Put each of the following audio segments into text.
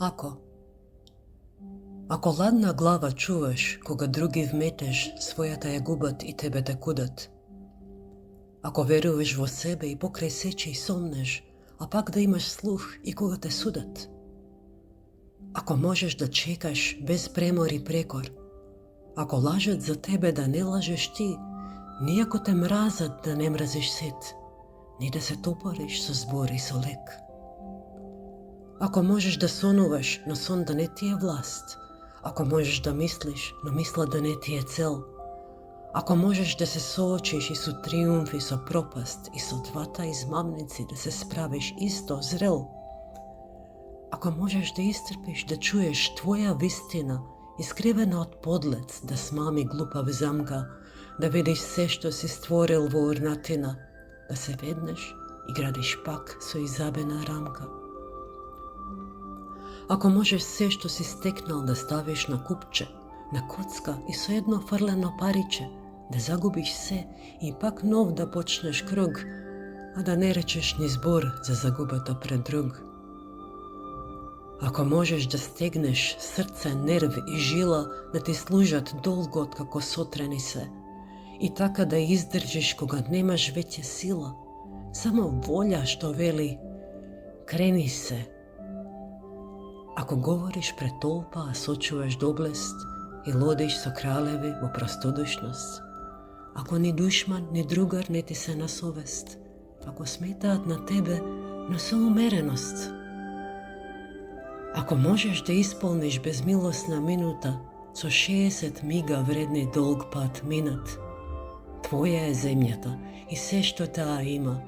Ako? Ako ladna glava čuvaš koga drugi vmeteš, своята je губат и тебе те кудат. Ако веруваш во себе и покрај сече и сомнеш, а пак да имаш слух и кога те судат. Ако можеш да чекаш без премор и прекор, ако лажат за тебе да не лажеш ти, ни ако те мразат да не мразиш сет, ни да се топариш со збор и со лек. Ако можеш да сонуваш, но сон да не ти е власт, ако можеш да мислиш, но мисла да не ти е цел, ако можеш да се соочиш и со триумф и со пропаст и со двата измамници да се справиш исто зрел, ако можеш да истрпиш да чуеш твоја вистина искривена од подлец да смами глупав замка, да видиш се што си створил во урнатина, да се веднеш и градиш пак со изабена рамка. Ако можеш се што си стекнал да ставиш на купче, на коцка и со едно фрлено париче, да загубиш се и пак нов да почнеш круг, а да не речеш ни збор за загубата пред друг. Ако можеш да стегнеш срце, нерв и жила да ти служат долго откако сотрени се, и така да издржиш кога немаш веќе сила, само волја што вели крени се. Ако говориш пред толпа, а сочуваш доблест и лодиш со кралеви во простодушност, ако ни душман, ни другар не ти се на совест, ако сметаат на тебе, но со умереност, ако можеш да исполниш безмилосна минута со 60 мига вредни долг пат минат, твоја е земјата и се што таа има.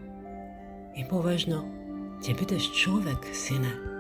И поважно, ќе бидеш човек, сине.